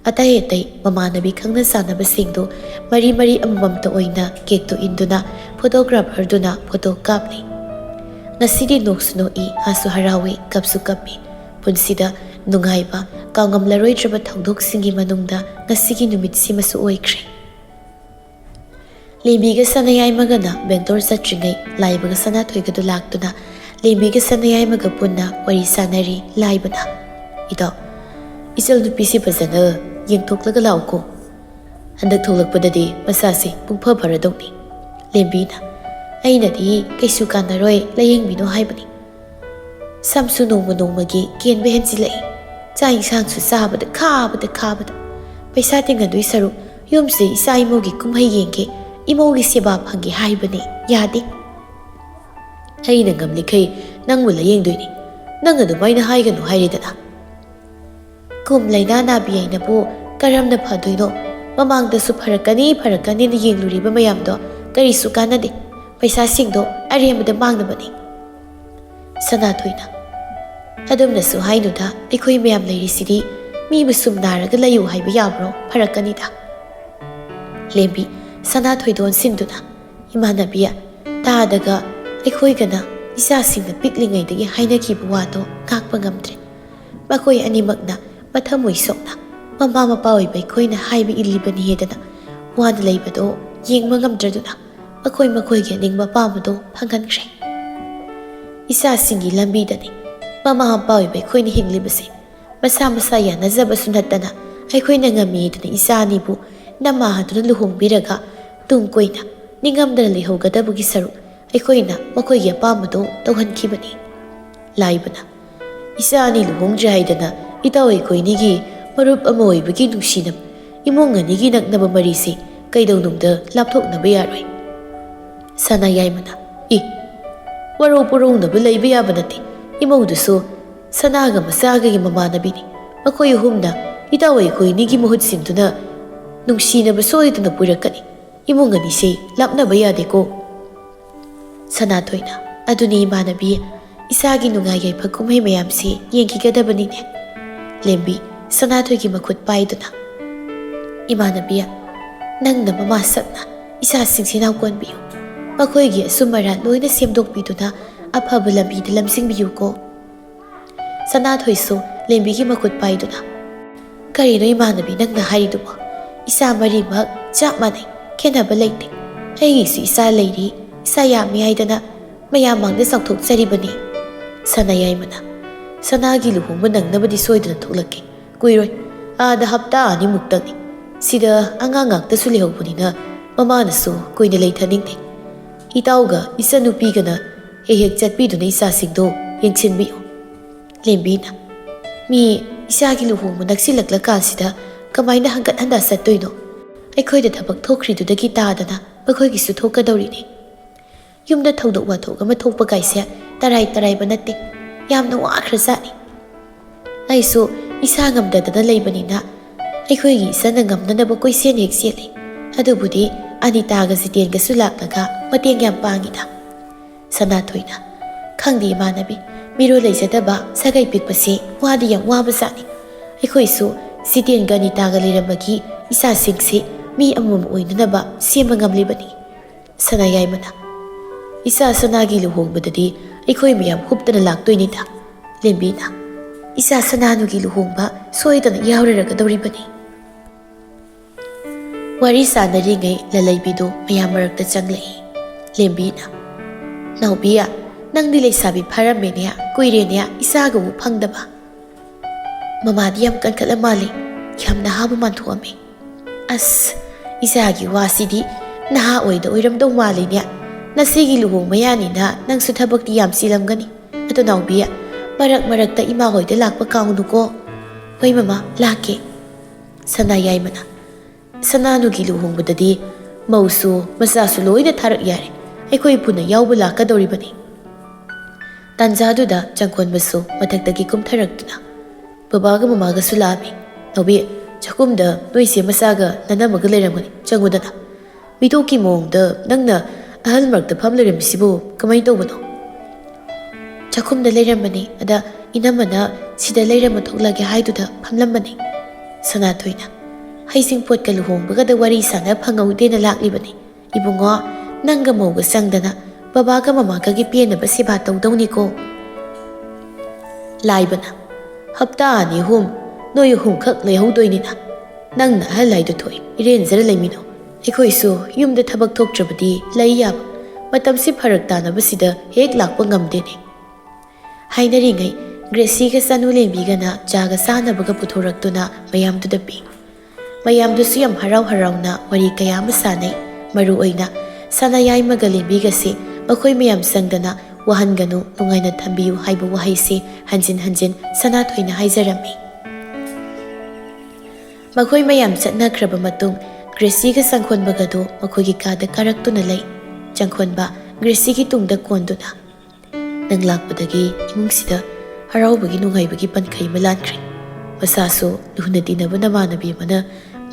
ꯑꯇꯩ ꯃꯃꯥꯟꯅꯕꯤ ꯈꯪꯅ ꯆꯥꯟꯅꯕꯁꯤꯡꯗꯨ ꯃꯔꯤ ꯑꯃꯃꯝꯇ ꯑꯣꯏꯅ ꯀꯦꯛꯇꯨ ꯏꯟꯗꯨꯅ ꯐꯣꯇꯣꯒ꯭ꯔꯥꯐꯔꯗꯨꯅ ꯐꯣꯇꯣ ꯀꯥꯞꯂꯤ. ꯉꯁꯤꯗꯤ ꯅꯣꯛꯁꯨ ꯅꯣꯛꯏ, ꯍꯔꯥꯁꯨ ꯍꯔꯥꯎꯏ, ꯀꯞꯁꯨ ꯀꯞꯄꯤ. ꯄꯨꯟꯁꯤꯗ ꯅꯨꯡꯉꯥꯏꯕ ꯀꯥꯎꯉꯝꯂꯔꯣꯏꯗ꯭ꯔꯕ ꯊꯧꯗꯣꯛꯁꯤꯡꯒꯤ ꯃꯅꯨꯡꯗ ꯉꯁꯤꯒꯤ ꯅꯨꯃꯤꯠꯁꯤꯃꯁꯨ ꯑꯣꯏꯈ꯭ꯔꯦ꯫ ꯂꯦꯝꯕꯤꯒ ꯁꯅꯥꯌꯥꯏꯃꯒꯅ ꯕꯦꯡꯒ꯭ꯂꯣꯔ ꯆꯠꯇ꯭ꯔꯤꯉꯩ ꯂꯥꯏꯕꯒ ꯁꯅꯥꯊꯣꯏꯒꯗꯨ ꯂꯥꯛꯇꯨꯅ ꯂꯦꯝꯕꯤꯒ ꯁꯅꯥꯌꯥꯏꯃꯒ ꯄꯨꯟꯅ ꯋꯥꯔꯤ ꯁꯥꯟꯅꯔꯤ ꯂꯥꯏꯕꯅ, "ꯏꯇꯥꯎ, ꯏꯆꯜ ꯅꯨꯄꯤꯁꯤ ꯐꯖꯅ ꯌꯦꯡꯊꯣꯛꯂꯒ ꯂꯥꯛꯎꯀꯣ꯫ ꯍꯟꯗꯛ ꯊꯣꯛꯂꯛꯄꯗꯗꯤ ꯃꯁꯥꯁꯤ ꯄꯨꯡꯐ ꯐꯔꯗꯧꯅꯤ." ꯂꯦꯝꯕꯤꯅ, "ꯑꯩꯅꯗꯤ ꯀꯩꯁꯨ ꯀꯥꯟꯅꯔꯣꯏ, ꯂꯥꯌꯦꯡꯕꯤꯅꯣ ꯍꯥꯏꯕꯅꯤ꯫ ꯁꯝꯁꯨ ꯅꯣꯡꯃ ꯅꯣꯡꯃꯒꯤ ꯀꯦꯟꯕ ꯍꯦꯟꯖꯤꯜꯂꯛꯏ, ꯆꯥꯛ ꯏꯟꯁꯥꯡꯁꯨ ꯆꯥꯕꯗ ꯈꯥꯕꯗ ꯄꯩꯁꯥ ꯇꯤꯡꯒꯗꯣꯏ ꯁꯔꯨꯛ ꯌꯨꯝꯁꯤ ꯏꯆꯥ ꯏꯃꯧꯒꯤ ꯀꯨꯝꯍꯩ ꯌꯦꯡꯒꯦ, ꯏꯃꯧꯒꯤ ꯁꯦꯕꯥ ꯐꯪꯒꯦ ꯍꯥꯏꯕꯅꯦ, ꯌꯥꯗꯦ꯫ ꯑꯩꯅ ꯉꯝꯂꯤꯈꯩ ꯅꯪꯕꯨ ꯂꯥꯌꯦꯡꯗꯣꯏꯅꯤ, ꯅꯪ ꯑꯗꯨꯃꯥꯏꯅ ꯍꯥꯏꯒꯅꯨ ꯍꯥꯏꯔꯦꯗꯅ." "ꯀꯨꯝ ꯂꯩꯅꯥ ꯅꯥꯕꯤ ꯑꯩꯅꯕꯨ ꯀꯔꯝꯅ ꯐꯗꯣꯏꯅꯣ? ꯃꯃꯥꯡꯗꯁꯨ ꯐꯔꯛꯀꯅꯤꯅ ꯌꯦꯡꯂꯨꯔꯤꯕ ꯃꯌꯥꯝꯗꯣ ꯀꯔꯤꯁꯨ ꯀꯥꯟꯅꯗꯦ, ꯄꯩꯁꯥꯁꯤꯡꯗꯣ ꯑꯔꯦꯝꯕꯗ ꯃꯥꯡꯅꯕꯅꯤ." ꯁꯅꯥꯊꯣꯏꯅ, "ꯑꯗꯨꯝꯅꯁꯨ ꯍꯥꯏꯅꯨꯗ, ꯑꯩꯈꯣꯏ ꯃꯌꯥꯝ ꯂꯩꯔꯤꯁꯤꯗꯤ, ꯃꯤꯕꯨ ꯁꯨꯝ ꯅꯥꯔꯒ ꯂꯩꯌꯨ ꯍꯥꯏꯕ ꯌꯥꯕ꯭ꯔꯣ? ꯐꯔꯛꯀꯅꯤꯗ." ꯂꯦꯝꯕꯤ ꯁꯅꯥꯊꯣꯏꯗ ꯑꯣꯟꯁꯤꯟꯗꯨꯅ, "ꯏꯃꯥꯟꯅꯕꯤ, ꯇꯥꯗꯒ ꯑꯩꯈꯣꯏꯒꯅ ꯏꯆꯥꯁꯤꯡꯅ ꯄꯤꯛꯂꯤꯉꯩꯗꯒꯤ ꯍꯥꯏꯅꯈꯤꯕ ꯋꯥꯗꯣ ꯉꯥꯛꯄ ꯉꯝꯗ꯭ꯔꯦ꯫ ꯃꯈꯣꯏ ꯑꯅꯤꯃꯛꯅ ꯃꯊꯃꯣꯏ ꯁꯣꯛꯅ ꯃꯃꯥ ꯃꯄꯥ ꯑꯣꯏꯕ ꯑꯩꯈꯣꯏꯅ ꯍꯥꯏꯕ ꯏꯜꯂꯤꯕꯅꯤꯗꯅ ꯋꯥꯅ ꯂꯩꯕꯗꯣ ꯌꯦꯡꯕ ꯉꯝꯗ꯭ꯔꯗꯨꯅ ꯃꯈꯣꯏꯒꯤ ꯑꯅꯤꯡꯕ ꯑꯄꯥꯝꯕꯗꯣ ꯐꯪꯍꯟꯈ꯭ꯔꯦ꯫ ꯏꯆꯥꯁꯤꯡꯒꯤ ꯂꯝꯕꯤꯗꯅꯤ ꯃꯃꯥ ꯃꯄꯥ ꯑꯣꯏꯕ ꯑꯩꯈꯣꯏꯅ ꯍꯤꯡꯂꯤꯕꯁꯦ꯫ ꯃꯁꯥ ꯌꯥꯅꯖꯕꯁꯨ ꯅꯠꯇꯅ ꯑꯩꯈꯣꯏꯅ ꯉꯝꯃꯤꯗꯅ ꯏꯆꯥ ꯑꯅꯤꯕꯨ ꯅꯃꯥꯗꯨꯅ ꯂꯨꯍꯣꯡꯕꯤꯔꯒ ꯇꯨꯡ ꯀꯣꯏꯅ ꯅꯤꯡꯉꯝꯗꯅ ꯂꯩꯍꯧꯒꯗꯕꯒꯤ ꯁꯔꯨꯛ ꯑꯩꯈꯣꯏꯅ ꯃꯈꯣꯏꯒꯤ ꯑꯄꯥꯝꯕꯗꯣ ꯇꯧꯍꯟꯈꯤꯕꯅꯤ." ꯂꯥꯏꯕꯅ, "ꯏꯆꯥ ꯑꯅꯤ ꯂꯨꯍꯣꯡꯗ꯭ꯔꯦ ꯍꯥꯏꯗꯅ ꯏꯇꯥꯎ ꯑꯩꯈꯣꯏꯅꯤꯒꯤ ꯃꯔꯨꯞ ꯑꯃ ꯑꯣꯏꯕꯒꯤ ꯅꯨꯡꯁꯤꯅꯕ, ꯏꯃꯨꯡ ꯑꯅꯤꯒꯤ ꯅꯛꯅꯕ ꯃꯔꯤꯁꯤ ꯀꯩꯗꯧꯅꯨꯡꯗ ꯂꯥꯞꯊꯣꯛꯅꯕ ꯌꯥꯔꯣꯏ." ꯁꯅꯥꯌꯥꯏꯃꯅ, "ꯋꯥꯔꯧ ꯄꯨꯔꯧꯅꯕ ꯂꯩꯕ ꯌꯥꯕ ꯅꯠꯇꯦ꯫ ꯏꯃꯧꯗꯨꯁꯨ ꯁꯅꯥꯒ ꯃꯆꯥꯒꯒꯤ ꯃꯃꯥꯟꯅꯕꯤꯅꯤ꯫ ꯃꯈꯣꯏ ꯑꯍꯨꯝꯅ ꯏꯇꯥꯎ ꯑꯩꯈꯣꯏꯅꯤꯒꯤ ꯃꯍꯨꯠ ꯁꯤꯟꯗꯨꯅ ꯅꯨꯡꯁꯤꯅꯕ ꯁꯣꯏꯗꯅ ꯄꯨꯔꯛꯀꯅꯤ꯫ ꯏꯃꯨꯡ ꯑꯅꯤꯁꯤ ꯂꯥꯞꯅꯕ ꯌꯥꯗꯦꯀꯣ." ꯁꯅꯥꯊꯣꯏꯅ, "ꯑꯗꯨꯅꯤ ꯏꯃꯥꯟꯅꯕꯤ, ꯏꯆꯥꯒꯤ ꯅꯨꯡꯉꯥꯏ ꯌꯥꯏꯐ ꯀꯨꯝꯍꯩ ꯃꯌꯥꯝꯁꯤ ꯌꯦꯡꯈꯤꯒꯗꯕꯅꯤꯅꯦ." ꯂꯦꯝꯕꯤ ꯁꯅꯥꯊꯣꯏꯒꯤ ꯃꯈꯨꯠ ꯄꯥꯏꯗꯨꯅ, "ꯏꯃꯥꯟꯅꯕꯤ, ꯅꯪꯅ ꯃꯃꯥ ꯁꯛꯅ ꯏꯆꯥꯁꯤꯡꯁꯤ ꯅꯥꯎꯀꯣꯟꯕꯤꯌꯨ, ꯃꯈꯣꯏꯒꯤ ꯑꯁꯨꯝ ꯑꯔꯥꯟ ꯂꯣꯏꯅ ꯁꯦꯝꯗꯣꯛꯄꯤꯗꯨꯅ ꯑꯐꯕ ꯂꯝꯕꯤꯗ ꯂꯝꯖꯤꯡꯕꯤꯌꯨꯀꯣ." ꯁꯅꯥꯊꯣꯏꯁꯨ ꯂꯦꯝꯕꯤꯒꯤ ꯃꯈꯨꯠ パイドꯨꯅ, "ꯀꯔꯤꯅꯣ ꯏꯃꯥꯟꯅꯕꯤ ꯅꯪꯅ ꯍꯥꯏꯔꯤꯗꯨꯕꯣ? ꯏꯆꯥ ꯃꯔꯤꯃꯛ ꯆꯞ ꯃꯥꯟꯅꯩ, ꯈꯦꯟꯅꯕ ꯂꯩꯇꯦ꯫ ꯑꯩꯒꯤꯁꯨ ꯏꯆꯥ ꯂꯩꯔꯤ, ꯏꯆꯥ ꯌꯥꯝꯃꯤ ꯍꯥꯏꯗꯅ ꯃꯌꯥꯝ ꯃꯥꯡꯗ ꯆꯥꯎꯊꯣꯛꯆꯔꯤꯕꯅꯤ." ꯁꯅꯥꯌꯥꯏꯃꯅ, "ꯁꯅꯥꯒꯤ ꯂꯨꯍꯣꯡꯕ ꯅꯪꯅꯕꯗꯤ ꯁꯣꯏꯗꯅ ꯊꯣꯛꯂꯛꯀꯦ, ꯀꯨꯏꯔꯣꯏ, ꯑꯥꯗ ꯍꯞꯇꯥ ꯑꯅꯤꯃꯨꯛꯇꯪꯅꯤ꯫ ꯁꯤꯗ ꯑꯉꯥꯡ ꯉꯥꯛꯇꯁꯨ ꯂꯩꯍꯧꯕꯅꯤꯅ ꯃꯃꯥꯅꯁꯨ ꯀꯨꯏꯅ ꯂꯩꯊꯅꯤꯡꯗꯦ꯫ ꯏꯇꯥꯎꯒ ꯏꯆꯟꯅꯨꯄꯤꯒꯅ ꯍꯦꯛ ꯆꯠꯄꯤꯗꯨꯅ ꯏꯆꯥꯁꯤꯡꯗꯣ ꯌꯦꯡꯁꯤꯟꯕꯤꯌꯨ." ꯂꯦꯝꯕꯤꯅ, "ꯃꯤ ꯏꯆꯥꯒꯤ ꯂꯨꯍꯣꯡꯕ ꯅꯛꯁꯤꯜꯂꯛꯂꯀꯥꯟꯁꯤꯗ ꯀꯃꯥꯏꯅ ꯍꯟꯒꯠ ꯍꯟꯗꯥ ꯆꯠꯇꯣꯏꯅꯣ? ꯑꯩꯈꯣꯏꯗ ꯊꯕꯛ ꯊꯣꯛꯈ꯭ꯔꯤꯗꯨꯗꯒꯤ ꯇꯥꯗꯅ ꯃꯈꯣꯏꯒꯤꯁꯨ ꯊꯣꯛꯀꯗꯧꯔꯤꯅꯤ꯫ ꯌꯨꯝꯗ ꯊꯧꯗꯣꯛ ꯋꯥꯊꯣꯛ ꯑꯃ ꯊꯣꯛꯄ ꯀꯥꯏꯁꯦ ꯇꯔꯥꯏꯕ ꯅꯠꯇꯦ, ꯌꯥꯝꯅ ꯋꯥꯈ꯭ꯔꯖꯥꯠꯅꯤ꯫ ꯑꯩꯁꯨ ꯏꯁꯥ ꯉꯝꯗꯗꯅ ꯂꯩꯕꯅꯤꯅ ꯑꯩꯈꯣꯏꯒꯤ ꯏꯆꯟꯅ ꯉꯝꯅꯅꯕ ꯀꯣꯏꯁꯦꯟ ꯍꯦꯛ ꯆꯦꯜꯂꯤ꯫ ꯑꯗꯨꯕꯨꯗꯤ ꯑꯅꯤꯇꯥꯒ ꯖꯤꯇꯦꯟꯒꯁꯨ ꯂꯥꯛꯂꯒ ꯃꯇꯦꯡ ꯌꯥꯝ ꯄꯥꯡꯉꯤꯗ." ꯁꯅꯥꯊꯣꯏꯅ, "ꯈꯪꯗꯦ ꯏꯃꯥꯟꯅꯕꯤ, ꯃꯤꯔꯣꯜ ꯂꯩꯖꯗꯕ ꯁꯥꯒꯩ ꯄꯤꯛꯄꯁꯤ ꯋꯥꯗꯤ ꯌꯥꯝ ꯋꯥꯕꯖꯥꯠꯅꯤ꯫ ꯑꯩꯈꯣꯏꯁꯨ ꯖꯤꯇꯦꯟꯒ ꯑꯅꯤꯇꯥꯒ ꯂꯩꯔꯝꯕꯒꯤ ꯏꯆꯥꯁꯤꯡꯁꯤ ꯃꯤ ꯑꯃꯃꯝ ꯑꯣꯏꯅꯅꯕ ꯁꯦꯝꯕ ꯉꯝꯂꯤꯕꯅꯤ." ꯁꯅꯥꯌꯥꯏꯃꯅ, "ꯏꯆꯥ ꯁꯅꯥꯒꯤ ꯂꯨꯍꯣꯡꯕꯗꯗꯤ ꯑꯩꯈꯣꯏ ꯃꯌꯥꯝ ꯍꯨꯞꯇꯅ ꯂꯥꯛꯇꯣꯏꯅꯤꯗ." ꯂꯦꯝꯕꯤꯅ, "ꯏꯆꯥ ꯁꯅꯥꯅꯨꯒꯤ ꯂꯨꯍꯣꯡꯕ ꯁꯣꯏꯗꯅ ꯌꯥꯎꯔꯔꯒꯗꯧꯔꯤꯕꯅꯤ." ꯋꯥꯔꯤ ꯁꯥꯟꯅꯔꯤꯉꯩ ꯂꯂꯩꯕꯤꯗꯨ ꯃꯌꯥꯝ ꯃꯔꯛꯇ ꯆꯪꯂꯛꯏ꯫ ꯂꯦꯝꯕꯤꯅ, "ꯅꯥꯎꯕꯤ, ꯅꯪꯗꯤ ꯂꯩꯁꯥꯕꯤ ꯐꯥꯔꯝꯃꯦꯅꯦ, ꯀꯨꯏꯔꯦꯅꯦ ꯏꯆꯥꯒ ꯎ ꯐꯪꯗꯕ꯫ ꯃꯃꯥꯗꯤ ꯌꯥꯝ ꯀꯟꯈꯠꯂ ꯃꯥꯜꯂꯤ, ꯌꯥꯝ ꯅꯍꯥꯕꯨ ꯃꯥꯟꯊꯣꯛꯑꯝꯃꯤ꯫ ꯑꯁ, ꯏꯆꯥꯒꯤ ꯋꯥꯁꯤꯗꯤ ꯅꯍꯥ ꯑꯣꯏꯔꯝꯗꯧ ꯃꯥꯜꯂꯤꯅꯦ꯫ ꯉꯁꯤꯒꯤ ꯂꯨꯍꯣꯡ ꯃꯌꯥꯅꯤꯅ ꯅꯪꯁꯨ ꯊꯕꯛꯇꯤ ꯌꯥꯝ ꯆꯤꯜꯂꯝꯒꯅꯤ꯫ ꯑꯗꯣ ꯅꯥꯎꯕꯤ, ꯃꯔꯛꯇ ꯏꯃꯥ ꯍꯣꯏꯗ ꯂꯥꯛꯄ ꯀꯥꯎꯅꯨꯀꯣ." "ꯍꯣꯏ ꯃꯃꯥ, ꯂꯥꯛꯀꯦ." ꯁꯅꯥꯌꯥꯏꯃꯅ, "ꯁꯅꯥꯅꯨꯒꯤ ꯂꯨꯍꯣꯡꯕꯗꯗꯤ ꯃꯧꯁꯨ ꯃꯆꯥꯁꯨ ꯂꯣꯏꯅ ꯊꯥꯔꯛ ꯌꯥꯔꯦ, ꯑꯩꯈꯣꯏ ꯄꯨꯟꯅ ꯌꯥꯎꯕ ꯂꯥꯛꯀꯗꯧꯔꯤꯕꯅꯤ." ꯇꯥꯟꯖꯥꯗꯨꯗ ꯆꯪꯈꯣꯟꯕꯁꯨ ꯃꯊꯛꯇꯒꯤ ꯀꯨꯝꯊꯔꯛꯇꯨꯅ, "ꯕꯕꯥꯒ ꯃꯃꯥꯒꯁꯨ ꯂꯥꯛꯑꯝꯃꯤ꯫ ꯅꯥꯎꯕꯤ, ꯆꯥꯛꯈꯨꯝꯗ ꯅꯣꯏꯁꯦ ꯃꯆꯥꯒ ꯅꯅꯝꯃꯒ ꯂꯩꯔꯝꯒꯅꯤ, ꯆꯪꯉꯨꯗꯅ꯫ ꯃꯤꯇꯣꯞꯀꯤ ꯃꯑꯣꯡꯗ ꯅꯪꯅ ꯑꯍꯜ ꯃꯔꯛꯇ ꯐꯝ ꯂꯩꯔꯝꯃꯤꯁꯤꯕꯨ ꯀꯃꯥꯏꯅ ꯇꯧꯕꯅꯣ?" "ꯆꯥꯛꯈꯨꯝꯗ ꯂꯩꯔꯝꯕꯅꯤ, ꯑꯗ ꯏꯅꯝꯃꯅ ꯁꯤꯗ ꯂꯩꯔꯝꯃ ꯊꯣꯛꯂꯒꯦ ꯍꯥꯏꯗꯨꯗ ꯐꯝꯂꯝꯕꯅꯤ." ꯁꯅꯥꯊꯣꯏꯅ, "ꯍꯩꯁꯤꯡꯄꯣꯠꯀ ꯂꯨꯍꯣꯡꯕꯒꯗ ꯋꯥꯔꯤ ꯁꯥꯟꯅ ꯐꯪꯍꯧꯗꯦꯅ ꯂꯥꯛꯂꯤꯕꯅꯤ꯫ ꯏꯕꯨꯡꯉꯣ, ꯅꯪꯒ ꯃꯧꯒ ꯆꯪꯗꯅ ꯕꯕꯥꯒ ꯃꯃꯥꯒꯒꯤ ꯄꯦꯟꯅꯕ ꯁꯦꯕꯥ ꯇꯧꯗꯧꯅꯤꯀꯣ." ꯂꯥꯏꯕꯅ, ꯍꯞꯇꯥ 2-3 ꯅꯣꯏ 3 ꯈꯛ ꯂꯩꯍꯧꯗꯣꯏꯅꯤꯅ ꯅꯪꯅ ꯑꯍꯜ ꯍꯥꯏꯗꯨ ꯊꯣꯛꯏ ꯏꯔꯦꯟꯖꯔ ꯂꯩꯃꯤꯟꯅꯧ ꯑꯩꯈꯣꯏꯁꯨ ꯌꯨꯝꯗ ꯊꯕꯛ ꯊꯣꯛꯇ꯭ꯔꯕꯗꯤ ꯂꯩ ꯌꯥꯕ ꯃꯇꯝꯁꯤ ꯐꯔꯛ ꯇꯥꯅꯕꯁꯤꯗ ꯍꯦꯛ ꯂꯥꯛꯄ ꯉꯝꯗꯦꯅꯦ ꯍꯥꯏꯅꯔꯤꯉꯩ ꯒ꯭ꯔꯦꯁꯤꯒ ꯆꯅꯨꯂꯦꯝꯕꯤꯒꯅ ꯆꯥꯒ ꯆꯥꯅꯕꯒ ꯄꯨꯊꯣꯔꯛꯇꯨꯅ ꯃꯌꯥꯝꯗꯨꯗ ꯄꯤ ꯃꯌꯥꯝꯗꯨꯁꯨ ꯌꯥꯝ ꯍꯔꯥꯎ ꯍꯔꯥꯎꯅ ꯋꯥꯔꯤ ꯀꯌꯥ ꯑꯃ ꯁꯥꯅꯩ ꯃꯔꯨꯑꯣꯏꯅ ꯁꯅꯥꯌꯥꯏꯃꯒ ꯂꯦꯝꯕꯤꯒꯁꯤ ꯃꯈꯣꯏ ꯃꯌꯥꯝ ꯆꯪꯗꯅ ꯋꯥꯍꯟꯒꯅꯨ ꯅꯨꯡꯉꯥꯏꯅ ꯊꯝꯕꯤꯌꯨ ꯍꯥꯏꯕ ꯋꯥꯍꯩꯁꯤ ꯍꯟꯖꯤꯟ ꯍꯟꯖꯤꯟ ꯁꯅꯥꯊꯣꯏꯅ ꯍꯥꯏꯖꯔꯝꯃꯤ ꯃꯈꯣꯏ ꯃꯌꯥꯝ ꯆꯠꯅꯈ꯭ꯔꯕ ꯃꯇꯨꯡ ꯒ꯭ꯔꯦꯁꯤꯒ ꯆꯪꯈꯣꯟꯕꯒꯗꯣ ꯃꯈꯣꯏꯒꯤ ꯀꯥꯗ ꯀꯥꯔꯛꯇꯨꯅ ꯂꯩ ꯆꯪꯈꯣꯟꯕ ꯒ꯭ꯔꯦꯁꯤꯒꯤ ꯇꯨꯡꯗ ꯀꯣꯟꯗꯨꯅ ꯅꯪ ꯂꯥꯛꯄꯗꯒꯤ ꯏꯃꯨꯡꯁꯤꯗ ꯍꯔꯥꯎꯕꯒꯤ ꯅꯨꯡꯉꯥꯏꯕꯒꯤ ꯄꯟꯈꯩ ꯑꯃ ꯂꯥꯟꯈ꯭ꯔꯦ ꯃꯁꯥꯁꯨ ꯂꯨꯅ ꯇꯤꯟꯅꯕ ꯅꯃꯥꯟꯅꯕꯤ ꯑꯃꯅ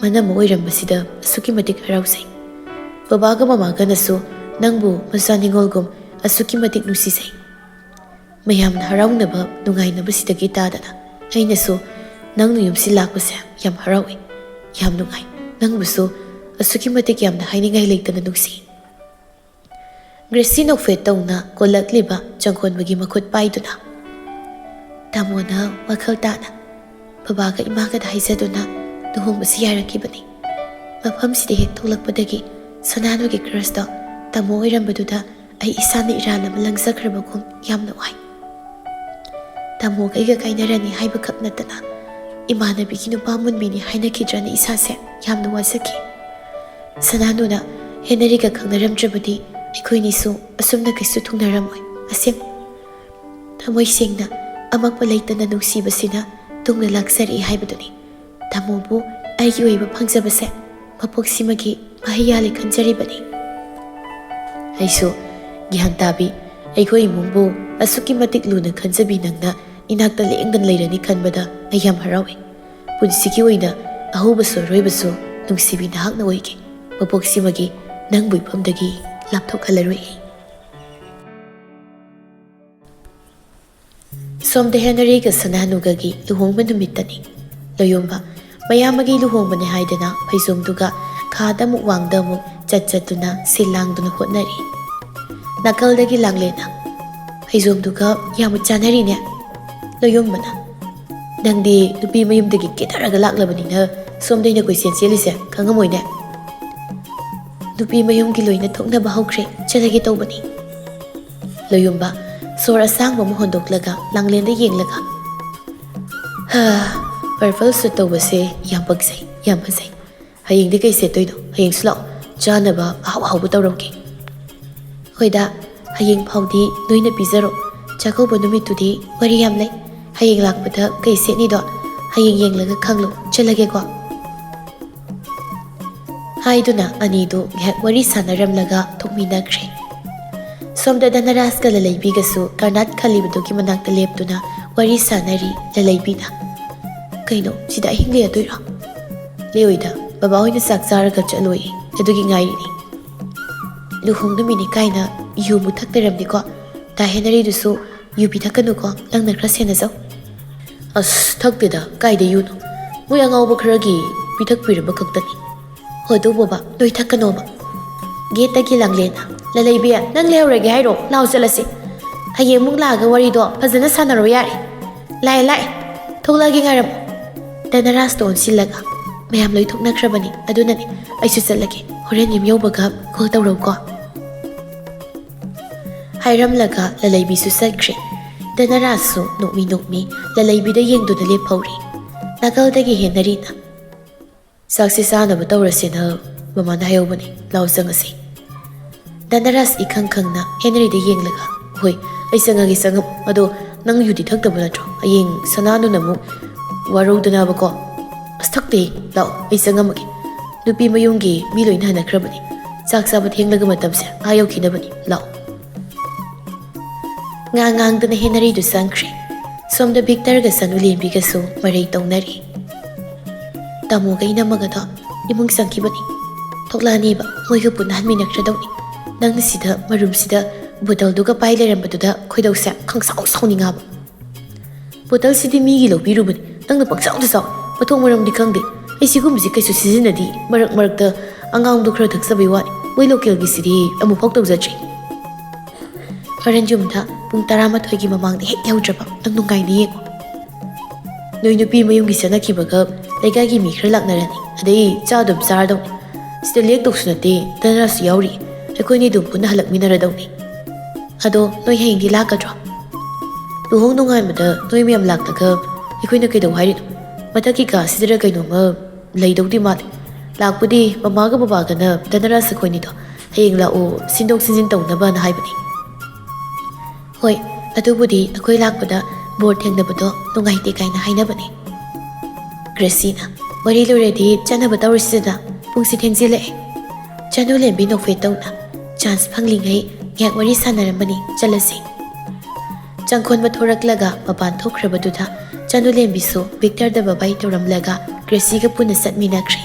ꯃꯅꯝ ꯑꯣꯏꯔꯝꯕꯁꯤꯗ ꯑꯁꯨꯛꯀꯤ ꯃꯇꯤꯛ ꯍꯔꯥꯎꯖꯩ ꯕꯕꯥꯒ ꯃꯃꯥꯒꯅꯁꯨ ꯅꯪꯕꯨ ꯃꯆꯥ ꯅꯤꯡꯉꯣꯜꯒꯨꯝ ꯑꯁꯨꯛꯀꯤ ꯃꯇꯤꯛ ꯅꯨꯡꯁꯤꯖꯩ ꯃꯌꯥꯝꯅ ꯍꯔꯥꯎꯅꯕ ꯅꯨꯡꯉꯥꯏꯅꯕꯁꯤꯗꯒꯤ ꯇꯥꯗꯅ ꯑꯩꯅꯁꯨ ꯅꯪꯅ ꯌꯨꯝꯁꯤ ꯂꯥꯛꯄꯁꯦ ꯌꯥꯝ ꯍꯔꯥꯎꯏ ꯌꯥꯝ ꯅꯨꯡꯉꯥꯏ ꯅꯪꯕꯨꯁꯨ ꯑꯁꯨꯛꯀꯤ ꯃꯇꯤꯛ ꯌꯥꯝꯅ ꯍꯥꯏꯅꯤꯡꯉꯥꯏ ꯂꯩꯇꯅ ꯅꯨꯡꯁꯤ ꯒ꯭ꯔꯦꯁꯤ ꯅꯣꯛꯐꯦꯠ ꯇꯧꯅ ꯀꯣꯜꯂꯛꯂꯤꯕ ꯆꯪꯈꯣꯟꯕꯒꯤ ꯃꯈꯨꯠ ꯄꯥꯏꯗꯨꯅ ꯇꯥꯃꯣꯅ ꯋꯥꯈꯜ ꯇꯥꯅ ꯕꯕꯥꯒ ꯏꯃꯥꯒꯗ ꯍꯥꯏꯖꯗꯨꯅ ꯂꯨꯍꯣꯡꯕꯁꯤ ꯌꯥꯔꯛꯈꯤꯕꯅꯤ ꯃꯐꯝꯁꯤꯗ ꯍꯦꯛ ꯊꯣꯛꯂꯛꯄꯗꯒꯤ ꯁꯅꯥꯅꯨꯒꯤ ꯀ꯭ꯔꯁꯇꯣ ꯇꯥꯃꯣ ꯑꯣꯏꯔꯝꯕꯗꯨꯗ ꯑꯩ ꯏꯁꯥꯅ ꯏꯔꯥꯜ ꯑꯃ ꯂꯪꯖꯈ꯭ꯔꯕꯒꯨꯝ ꯌꯥꯝꯅ ꯋꯥꯏ ꯇꯥꯃꯣꯒ ꯑꯩꯒ ꯀꯥꯏꯅꯔꯅꯤ ꯍꯥꯏꯕꯈꯛ ꯅꯠꯇꯅ ꯏꯃꯥꯟꯅꯕꯤꯒꯤ ꯅꯨꯄꯥ ꯃꯨꯟꯕꯤꯅꯤ ꯍꯥꯏꯅꯈꯤꯗ꯭ꯔꯅ ꯏꯁꯥꯁꯦ ꯌꯥꯝꯅ ꯋꯥꯖꯈꯤ ꯁꯅꯥꯅꯨꯅ ꯍꯦꯅꯔꯤꯒ ꯈꯪꯅꯔꯝꯗ꯭ꯔꯕꯗꯤ ꯑꯩꯈꯣꯏꯅꯤꯁꯨ ꯑꯁꯨꯝꯅ ꯀꯩꯁꯨ ꯊꯨꯡꯅꯔꯝꯃꯣꯏ ꯑꯁꯦꯡ ꯊꯃꯣꯏ ꯁꯦꯡꯅ ꯑꯃꯛꯄ ꯂꯩꯇꯅ ꯅꯨꯡꯁꯤꯕꯁꯤꯅ ꯇꯨꯡꯅ ꯂꯥꯛꯆꯔꯛꯏ ꯍꯥꯏꯕꯗꯨꯅꯤ ꯇꯥꯃꯣꯕꯨ ꯑꯩꯒꯤ ꯑꯣꯏꯕ ꯐꯪꯖꯕꯁꯦ ꯃꯄꯣꯛꯁꯤꯃꯒꯤ ꯃꯍꯩ ꯌꯥꯜꯂꯦ ꯈꯟꯖꯔꯤꯕꯅꯤ ꯑꯩꯁꯨ ꯒ꯭ꯌꯥꯟ ꯇꯥꯕꯤ ꯑꯩꯈꯣꯏ ꯏꯃꯨꯡꯕꯨ ꯑꯁꯨꯛꯀꯤ ꯃꯇꯤꯛ ꯂꯨꯅ ꯈꯟꯖꯕꯤ ꯅꯪꯅ ꯏꯅꯥꯛꯇ ꯂꯦꯡꯗꯅ ꯂꯩꯔꯅꯤ ꯈꯟꯕꯗ ꯑꯩ ꯌꯥꯝ ꯍꯔꯥꯎꯏ ꯄꯨꯟꯁꯤꯒꯤ ꯑꯣꯏꯅ ꯑꯍꯧꯕꯁꯨ ꯑꯔꯣꯏꯕꯁꯨ ꯅꯨꯡꯁꯤꯕꯤ ꯅꯍꯥꯛꯅ ꯑꯣꯏꯒꯦ ꯃꯄꯣꯛꯁꯤꯃꯒꯤ ꯅꯪꯕꯨ ꯏꯐꯝꯗꯒꯤ ꯂꯥꯞꯊꯣꯛꯍꯜꯂꯔꯣꯏ ꯁꯣꯝꯗ ꯍꯦꯅꯔꯤꯒ ꯁꯅꯥꯅꯨꯒꯒꯤ ꯂꯨꯍꯣꯡꯕ ꯅꯨꯃꯤꯠꯇꯅꯤ ꯂꯣꯌꯣꯝꯕ ꯃꯌꯥꯝꯕꯒꯤ ꯂꯨꯍꯣꯡꯕꯅꯤ ꯍꯥꯏꯗꯅ ꯐꯩꯖꯣꯝꯗꯨꯒ ꯈꯥꯗ ꯑꯃꯨꯛ ꯋꯥꯡꯗ ꯑꯃꯨꯛ ꯆꯠꯇꯨꯅ ꯁꯤꯜ ꯂꯥꯡꯗꯨꯅ ꯍꯣꯠꯅꯔꯤ ꯅꯥꯀꯜꯗꯒꯤ ꯂꯥꯡꯂꯦꯟꯅ ꯐꯩꯖꯣꯝꯗꯨꯒ ꯌꯥꯝꯅ ꯆꯥꯅꯔꯤꯅꯦ ꯂꯣꯌꯣꯝꯕꯅ ꯅꯪꯗꯤ ꯅꯨꯄꯤ ꯃꯌꯨꯝꯗꯒꯤ ꯀꯦꯊꯔꯒ ꯂꯥꯛꯂꯕꯅꯤꯅ ꯁꯣꯝꯗꯩꯅ ꯀꯣꯏꯆꯦꯟ ꯆꯦꯜꯂꯤꯁꯦ ꯈꯪꯉꯝꯃꯣꯏꯅꯦ ꯅꯨꯄꯤ ꯃꯌꯨꯝꯒꯤ ꯂꯣꯏꯅ ꯊꯣꯛꯅꯕ ꯍꯧꯈ꯭ꯔꯦ ꯆꯠꯂꯒꯦ ꯇꯧꯕꯅꯤ ꯂꯣꯌꯣꯝꯕ ꯁꯣꯔ ꯑꯁꯥꯡꯕ ꯑꯃ ꯍꯣꯟꯗꯣꯛꯂꯒ ꯂꯥꯡꯂꯦꯟꯗ ꯌꯦꯡꯂꯒ ꯄꯔꯄꯜ ꯁꯨꯠ ꯇꯧꯕꯁꯦ ꯌꯥꯝ ꯄꯛꯆꯩ ꯌꯥꯝ ꯐꯖꯩ ꯍꯌꯦꯡꯗꯤ ꯀꯩ ꯁꯦꯠꯇꯣꯏꯅꯣ ꯍꯌꯦꯡꯁꯨ ꯂꯥꯛꯑꯣ ꯆꯥꯅꯕ ꯑꯍꯥꯎ ꯑꯍꯥꯎꯕ ꯇꯧꯔꯝꯒꯦ ꯍꯣꯏꯗ ꯍꯌꯦꯡ ꯐꯥꯎꯗꯤ ꯅꯣꯏꯅ ꯄꯤꯖꯔꯣ ꯆꯥꯛꯀꯧꯕ ꯅꯨꯃꯤꯠꯇꯨꯗꯤ ꯋꯥꯔꯤ ꯌꯥꯝ ꯂꯩ ꯍꯌꯦꯡ ꯂꯥꯛꯄꯗ ꯀꯩ ꯁꯦꯠꯅꯤꯗꯣ ꯍꯌꯦꯡ ꯌꯦꯡꯂꯒ ꯈꯪꯂꯣ ꯆꯠꯂꯒꯦꯀꯣ ꯍꯥꯏꯗꯨꯅ ꯑꯅꯤꯗꯨ ꯉꯥꯏꯍꯥꯛ ꯋꯥꯔꯤ ꯁꯥꯟꯅꯔꯝꯂꯒ ꯊꯣꯛꯃꯤꯟꯅꯈ꯭ꯔꯦ ꯁꯣꯝꯗ ꯙꯅꯔꯥꯖꯀ ꯂꯂꯩꯕꯤꯒꯁꯨ ꯀꯔꯅꯥꯠ ꯈꯜꯂꯤꯕꯗꯨꯒꯤ ꯃꯅꯥꯛꯇ ꯂꯦꯞꯇꯨꯅ ꯋꯥꯔꯤ ꯁꯥꯟꯅꯔꯤ ꯂꯂꯩꯕꯤꯅ ꯀꯩꯅꯣ ꯁꯤꯗ ꯑꯍꯤꯡ ꯂꯦꯛꯑꯗꯣꯏꯔꯣ ꯂꯦꯛꯑꯣꯏꯗ ꯕꯕꯥ ꯍꯣꯏꯅ ꯆꯥꯛ ꯆꯥꯔꯒ ꯆꯠꯂꯣꯏ ꯑꯗꯨꯒꯤ ꯉꯥꯏꯔꯤꯅꯤ ꯂꯨꯍꯣꯡꯗꯨꯃꯤꯅꯤ ꯀꯥꯏꯅ ꯌꯨꯕꯨ ꯊꯛꯇꯔꯝꯅꯤꯀꯣ ꯗꯥ ꯍꯦꯅꯔꯤꯗꯨꯁꯨ ꯌꯨ ꯄꯤꯊꯛꯀꯅꯨꯀꯣ ꯅꯪꯅ ꯈꯔ ꯁꯦꯟꯅꯖꯧ ꯑꯁ ꯊꯛꯇꯦꯗ ꯀꯥꯏꯗ ꯌꯨꯅꯣ ꯃꯣꯏ ꯑꯉꯥꯎꯕ ꯈꯔꯒꯤ ꯄꯤꯊꯛꯄꯤꯔꯕ ꯈꯛꯇꯅꯤ ꯍꯣꯏ ꯑꯗꯨ ꯕꯕꯥ ꯅꯣꯏ ꯊꯛꯀꯅꯣꯕ ꯒꯦꯠꯇꯒꯤ ꯂꯥꯡꯂꯦꯟꯅ ꯂꯂꯩꯕꯤ ꯅꯪ ꯂꯩꯍꯧꯔꯒꯦ ꯍꯥꯏꯔꯣ ꯂꯥꯎ ꯆꯠꯂꯁꯤ ꯍꯌꯦꯡ ꯑꯃꯨꯛ ꯂꯥꯛꯑꯒ ꯋꯥꯔꯤꯗꯣ ꯐꯖꯅ ꯁꯥꯟꯅꯔꯣ ꯌꯥꯔꯦ ꯂꯥꯛꯑꯦ ꯊꯣꯛꯂꯛꯑꯒꯦ ꯉꯥꯏꯔꯝꯃꯣ ꯙꯅꯔꯥꯖꯇ ꯑꯣꯟꯁꯤꯜꯂꯒ ꯃꯌꯥꯝ ꯂꯣꯏ ꯊꯣꯛꯅꯈ꯭ꯔꯕꯅꯤ ꯑꯗꯨꯅꯅꯦ ꯑꯩꯁꯨ ꯆꯠꯂꯒꯦ ꯍꯣꯔꯦꯟ ꯌꯨꯝ ꯌꯧꯕꯒ ꯀꯣꯜ ꯇꯧꯔꯛꯎꯀꯣ ꯍꯥꯏꯔꯝꯂꯒ ꯂꯂꯩꯕꯤꯁꯨ ꯆꯠꯈ꯭ꯔꯦ ꯙꯅꯔꯥꯖꯁꯨ ꯅꯣꯛꯃꯤ ꯅꯣꯛꯃꯤ ꯂꯂꯩꯕꯤꯗ ꯌꯦꯡꯗꯨꯅ ꯂꯦꯞꯍꯧꯔꯤ ꯅꯥꯀꯜꯗꯒꯤ ꯍꯦꯅꯔꯤꯅ ꯆꯥꯛꯁꯤ ꯆꯥꯅꯕ ꯇꯧꯔꯁꯦꯅ ꯃꯃꯥꯅ ꯍꯥꯏꯍꯧꯕꯅꯤ ꯂꯥꯎ ꯆꯪꯉꯁꯤ ꯙꯅꯔꯥꯖ ꯏꯈꯪ ꯈꯪꯅ ꯍꯦꯅꯔꯤꯗ ꯌꯦꯡꯂꯒ ꯍꯣꯏ ꯑꯩ ꯆꯪꯉꯒꯦ ꯆꯪꯉꯝꯃꯣ ꯑꯗꯣ ꯅꯪ ꯌꯨꯗꯤ ꯊꯛꯇꯕ ꯅꯠꯇ꯭ꯔꯣ ꯍꯌꯦꯡ ꯁꯅꯥꯅꯨꯅ ꯑꯃꯨꯛ ꯋꯥꯔꯧꯗꯅꯕꯀꯣ ꯑꯁ ꯊꯛꯇꯦ ꯂꯥꯛꯑꯣ ꯑꯩ ꯆꯪꯉꯝꯃꯒꯦ ꯅꯨꯄꯤ ꯃꯌꯨꯝꯒꯤ ꯃꯤ ꯂꯣꯏꯅ ꯍꯟꯅꯈ꯭ꯔꯕꯅꯤ ꯆꯥꯛ ꯆꯥꯕ ꯊꯦꯡꯂꯒ ꯃꯇꯝꯁꯦ ꯌꯧꯈꯤꯅꯕꯅꯤ ꯂꯥꯛꯑꯣ ꯉꯥꯡꯗꯨꯅ ꯍꯦꯅꯔꯤꯗꯨ ꯆꯪꯈ꯭ꯔꯦ ꯁꯣꯝꯗ ꯚꯤꯛꯇꯔꯒ ꯆꯅꯨꯂꯦꯝꯕꯤꯒꯁꯨ ꯃꯔꯩ ꯇꯧꯅꯔꯤ ꯇꯥꯃꯣꯒ ꯏꯅꯝꯃꯒꯗꯣ ꯏꯃꯨꯡ ꯆꯪꯈꯤꯕꯅꯤ ꯊꯣꯛꯂꯛꯑꯅꯤꯕ ꯃꯣꯏꯒ ꯄꯨꯟꯅ ꯍꯟꯃꯤꯟꯅꯈ꯭ꯔꯗꯧꯅꯤ ꯅꯪꯅ ꯁꯤꯗ ꯃꯔꯨꯝꯁꯤꯗ ꯕꯣꯇꯜꯗꯨꯒ ꯄꯥꯏ ꯂꯩꯔꯝꯕꯗꯨꯗ ꯈꯣꯏꯗꯧꯁꯦ ꯈꯪꯁꯥꯎ ꯁꯥꯎꯅꯤꯡꯉꯥꯕ ꯕꯣꯇꯜꯁꯤꯗꯤ ꯃꯤꯒꯤ ꯂꯧꯕꯤꯔꯨꯕꯅꯤ ꯅꯪꯅ ꯄꯪꯆꯥꯎꯗ ꯆꯥꯎ ꯃꯊꯣꯡ ꯃꯔꯝꯗꯤ ꯈꯪꯗꯦ ꯑꯩ ꯁꯤꯒꯨꯝꯕꯁꯤ ꯀꯩꯁꯨ ꯁꯤꯖꯤꯟꯅꯗꯦ ꯃꯔꯛ ꯃꯔꯛꯇ ꯑꯉꯥꯡꯗꯣ ꯈꯔ ꯊꯛꯆꯕꯩ ꯋꯥꯅꯤ ꯃꯣꯏ ꯂꯣꯀꯦꯜꯒꯤꯁꯤꯗꯤ ꯑꯃꯨꯛꯐꯥꯎ ꯇꯧꯖꯗ꯭ꯔꯤ ꯍꯣꯔꯦꯟ ꯌꯨꯝꯗ ꯄꯨꯡ 12ꯒꯤ ꯃꯃꯥꯡꯗ ꯍꯦꯛ ꯌꯧꯗ꯭ꯔꯕ ꯅꯪ ꯅꯨꯡꯉꯥꯏꯅ ꯌꯦꯡꯉꯣ ꯅꯣꯏ ꯅꯨꯄꯤ ꯃꯌꯨꯝꯒꯤ ꯆꯠꯅꯈꯤꯕꯒ ꯂꯩꯀꯥꯏꯒꯤ ꯃꯤ ꯈꯔ ꯂꯥꯛꯅꯔꯅꯤ ꯑꯗꯩ ꯆꯥꯗꯨꯝ ꯆꯥꯔꯗꯧꯅꯤ ꯁꯤꯗ ꯂꯦꯛꯇꯧꯁꯨ ꯅꯠꯇꯦ ꯗꯅꯔꯥꯁꯨ ꯌꯥꯎꯔꯤ ꯑꯩꯈꯣꯏꯅꯤ ꯑꯗꯨꯝ ꯄꯨꯟꯅ ꯍꯜꯂꯛꯃꯤꯟꯅꯔꯗꯧꯅꯤ ꯑꯗꯣ ꯅꯣꯏ ꯍꯌꯦꯡꯗꯤ ꯂꯥꯛꯀꯗ꯭ꯔꯣ ꯂꯨꯍꯣꯡ ꯅꯨꯡꯉꯥꯟꯕꯗ ꯅꯣꯏ ꯃꯌꯥꯝ ꯂꯥꯛꯂꯒ ꯑꯩꯈꯣꯏꯅ ꯀꯩꯗꯧ ꯍꯥꯏꯔꯤꯅꯣ ꯃꯊꯛꯀꯤ ꯀꯥꯁꯤꯗꯔ ꯀꯩꯅꯣꯝꯃ ꯂꯩꯗꯧꯗꯤ ꯃꯥꯜꯂꯦ ꯂꯥꯛꯄꯨꯗꯤ ꯃꯃꯥꯒ ꯕꯕꯥꯒꯅ ꯗꯅꯔꯥꯁ ꯑꯩꯈꯣꯏꯅꯤꯗꯣ ꯍꯌꯦꯡ ꯂꯥꯛꯑꯣ ꯁꯤꯟꯗꯣꯛ ꯁꯤꯟꯖꯤꯟ ꯇꯧꯅꯕꯅ ꯍꯥꯏꯕꯅꯤ ꯍꯣꯏ ꯑꯗꯨꯕꯨꯗꯤ ꯑꯩꯈꯣꯏ ꯂꯥꯛꯄꯗ ꯕꯣꯔ ꯊꯦꯡꯅꯕꯗꯣ ꯅꯨꯡꯉꯥꯏꯇꯦ ꯀꯥꯏꯅ ꯍꯥꯏꯅꯕꯅꯤ ꯒ꯭ꯔꯦꯁꯤꯅ ꯋꯥꯔꯤ ꯂꯣꯏꯔꯗꯤ ꯆꯠꯅꯕ ꯇꯧꯔꯤꯁꯤꯗ ꯄꯨꯡꯁꯤ ꯊꯦꯡꯖꯤꯜꯂꯛꯑꯦ ꯆꯅꯨꯂꯦꯝꯕꯤ ꯅꯣꯛꯐꯦꯠ ꯇꯧꯅ ꯆꯥꯟꯁ ꯐꯪꯂꯤꯉꯩ ꯉꯥꯏꯍꯥꯛ ꯋꯥꯔꯤ ꯁꯥꯟꯅꯔꯝꯕꯅꯤ ꯆꯠꯂꯁꯤ ꯆꯪꯈꯣꯟꯕ ꯊꯣꯔꯛꯂꯒ ꯃꯄꯥꯟ ꯊꯣꯛꯈ꯭ꯔꯕꯗꯨꯗ ꯆꯅꯨꯂꯦꯝꯕꯤꯁꯨ ꯚꯤꯛꯇꯔꯗ ꯕꯥꯏ ꯇꯧꯔꯝꯂꯒ ꯒ꯭ꯔꯦꯁꯤꯒ ꯄꯨꯟꯅ ꯆꯠꯃꯤꯟꯅꯈ꯭ꯔꯦ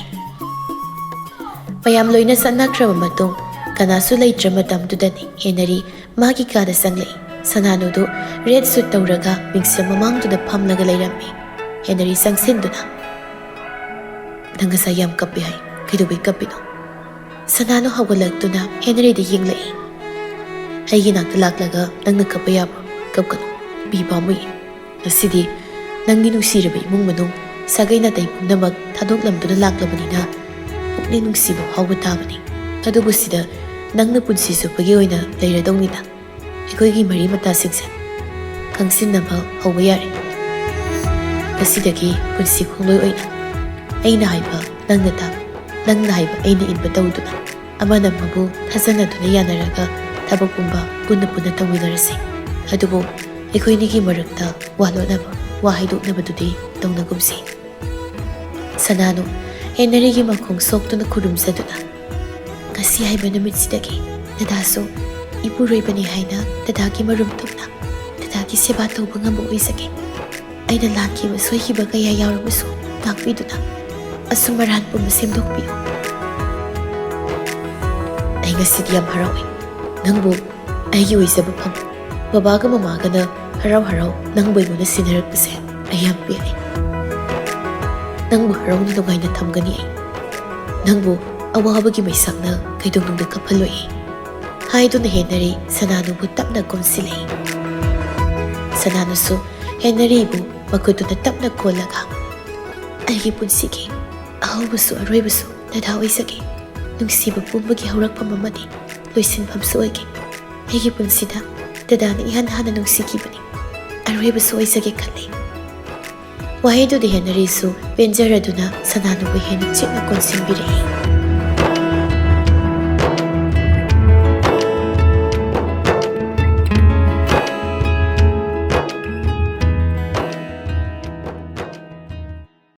ꯃꯌꯥꯝ ꯂꯣꯏꯅ ꯆꯠꯅꯈ꯭ꯔꯕ ꯃꯇꯨꯡ ꯀꯅꯥꯁꯨ ꯂꯩꯇ꯭ꯔ ꯃꯇꯝꯗꯨꯗꯅꯤ ꯍꯦꯅꯔꯤ ꯃꯥꯒꯤ ꯀꯥꯗ ꯆꯪꯂꯛꯏ ꯁꯅꯥꯅꯨꯗꯨ ꯔꯦꯗ ꯁꯨꯠ ꯇꯧꯔꯒ ꯃꯤꯡꯁꯦꯜ ꯃꯃꯥꯡꯗꯨꯗ ꯐꯝꯂꯒ ꯂꯩꯔꯝꯃꯤ ꯍꯦꯅꯔꯤ ꯆꯪꯁꯤꯟꯗꯨꯅ ꯅꯪ ꯉꯁꯥꯏ ꯌꯥꯝ ꯀꯞꯄꯦ ꯍꯥꯏ ꯀꯩꯗꯧꯕꯩ ꯀꯞꯄꯤꯅꯣ ꯁꯅꯥꯅꯨ ꯍꯧꯒꯠꯂꯛꯇꯨꯅ ꯍꯦꯅꯔꯤꯗ ꯌꯦꯡꯂꯛꯏ ꯑꯩꯒꯤ ꯅꯥꯛꯇ ꯂꯥꯛꯂꯒ ꯅꯪꯅ ꯀꯞꯄ ꯌꯥꯕ꯭ꯔꯣ ꯀꯞꯀꯅꯨ ꯄꯤ ꯄꯥꯝꯃꯨꯏ ꯉꯁꯤꯗꯤ ꯅꯪꯒꯤ ꯅꯨꯡꯁꯤꯔꯕ ꯏꯃꯨꯡ ꯃꯅꯨꯡ ꯁꯥꯒꯩ ꯅꯥꯇꯩ ꯄꯨꯝꯅꯃꯛ ꯊꯥꯗꯣꯛꯂꯝꯗꯨꯅ ꯂꯥꯛꯂꯕꯅꯤꯅ ꯄꯨꯛꯅꯤꯡ ꯅꯨꯡꯁꯤꯕ ꯐꯥꯎꯕ ꯇꯥꯕꯅꯤ ꯑꯗꯨꯕꯨ ꯁꯤꯗ ꯅꯪꯅ ꯄꯨꯟꯁꯤ ꯆꯨꯞꯄꯒꯤ ꯑꯣꯏꯅ ꯂꯩꯔꯗꯧꯅꯤꯅ ꯑꯩꯈꯣꯏꯒꯤ ꯃꯔꯤ ꯃꯇꯥꯁꯤꯡꯁꯦ ꯈꯪꯁꯤꯟꯅꯕ ꯍꯧꯕ ꯌꯥꯔꯦ ꯉꯁꯤꯗꯒꯤ ꯄꯨꯟꯁꯤ ꯈꯣꯡꯂꯣꯏ ꯑꯣꯏꯅ ꯑꯩꯅ ꯍꯥꯏꯕ ꯅꯪꯅ ꯇꯥꯕ ꯅꯪꯅ ꯍꯥꯏꯕ ꯑꯩꯅ ꯏꯟꯕ ꯇꯧꯗꯨꯅ ꯑꯃꯅ ꯑꯃꯕꯨ ꯊꯥꯖꯅꯗꯨꯅ ꯌꯥꯅꯔꯒ ꯊꯕꯛ ꯄꯨꯝꯕ ꯄꯨꯟꯅ ꯈꯪꯃꯤꯟꯅꯔꯁꯤ ꯑꯗꯨꯕꯨ ꯑꯩꯈꯣꯏꯅꯤꯒꯤ ꯃꯔꯛꯇ ꯋꯥ ꯂꯣꯠꯅꯕ ꯋꯥ ꯍꯥꯏꯗꯣꯛꯅꯕꯗꯨꯗꯤ ꯇꯧꯅꯒꯨꯝꯁꯤ ꯁꯅꯥꯅꯨ ꯍꯦꯅꯔꯤꯒꯤ ꯃꯈꯣꯡ ꯁꯣꯛꯇꯨꯅ ꯈꯨꯔꯨꯝꯖꯗꯨꯅ ꯉꯁꯤ ꯍꯥꯏꯕ ꯅꯨꯃꯤꯠꯁꯤꯗꯒꯤ ꯗꯗꯥꯁꯨ ꯏꯄꯨꯔꯣꯏꯕꯅꯤ ꯍꯥꯏꯅ ꯗꯗꯥꯒꯤ ꯃꯔꯨꯝ ꯊꯨꯡꯅ ꯗꯗꯥꯒꯤ ꯁꯦꯕꯥ ꯇꯧꯕ ꯉꯝꯕ ꯑꯣꯏꯖꯒꯦ ꯑꯩꯅ ꯂꯥꯟꯈꯤꯕ ꯁꯣꯏꯈꯤꯕ ꯀꯌꯥ ꯌꯥꯎꯔꯕꯁꯨ ꯉꯥꯛꯄꯤꯗꯨꯅ ꯑꯁꯨꯝ ꯑꯔꯥꯟ ꯄꯨꯝꯕ ꯁꯦꯝꯗꯣꯛꯄꯤꯌꯨ ꯑꯩ ꯉꯁꯤꯗꯤ ꯌꯥꯝ ꯍꯔꯥꯎꯏ ꯅꯪꯕꯨ ꯑꯩꯒꯤ ꯑꯣꯏꯖꯕ ꯐꯪ ꯕꯕꯥꯒ ꯃꯃꯥꯒꯅ ꯍꯔꯥꯎ ꯍꯔꯥꯎ ꯅꯪꯕꯨ ꯑꯩꯉꯣꯟꯗ ꯁꯤꯟꯅꯔꯛꯄꯁꯦ ꯑꯩ ꯌꯥꯝ ꯄꯦꯜꯂꯤ ꯅꯪꯕꯨ ꯍꯔꯥꯎꯅ ꯅꯨꯡꯉꯥꯏꯅ ꯊꯝꯒꯅꯤ ꯑꯩ ꯅꯪꯕꯨ ꯑꯋꯥꯕꯒꯤ ꯃꯩꯁꯥꯛꯅ ꯀꯩꯗꯧꯅꯨꯡꯗ ꯀꯞꯍꯜꯂꯣꯏ ꯍꯥꯏꯗꯨꯅ ꯍꯦꯅꯔꯤ ꯁꯅꯥꯅꯨꯕꯨ ꯇꯞꯅ ꯀꯣꯟꯁꯤꯜꯂꯛꯏ ꯁꯅꯥꯅꯨꯁꯨ ꯍꯦꯅꯔꯤꯕꯨ ꯃꯈꯨꯠꯇꯨꯅ ꯇꯞꯅ ꯀꯣꯜꯂꯒ ꯑꯩꯒꯤ ꯄꯨꯟꯁꯤꯒꯤ ꯑꯍꯧꯕꯁꯨ ꯑꯔꯣꯏꯕꯁꯨ ꯗꯗꯥ ꯑꯣꯏꯖꯒꯦ ꯅꯨꯡꯁꯤꯕ ꯄꯨꯝꯕꯒꯤ ꯍꯧꯔꯛꯐꯝ ꯑꯃꯗꯤ ꯂꯣꯏꯁꯤꯟꯐꯝꯁꯨ ꯑꯣꯏꯒꯦ ꯑꯩꯒꯤ ꯄꯨꯟꯁꯤꯗ ꯗꯗꯥꯅ ꯏꯍꯥꯟ ꯍꯥꯟꯅ ꯅꯨꯡꯁꯤꯈꯤꯕꯅꯤ ꯑꯔꯣꯏꯕꯁꯨ ꯑꯣꯏꯖꯒꯦ ꯈꯜꯂꯤ ꯋꯥꯍꯩꯗꯨꯗꯤ ꯍꯦꯅꯔꯤꯁꯨ ꯄꯦꯟꯖꯔꯗꯨꯅ ꯁꯅꯥꯅꯨꯕꯨ ꯍꯦꯟꯅ ꯆꯤꯛꯅ ꯀꯣꯟꯁꯤꯟꯕꯤꯔꯛꯏ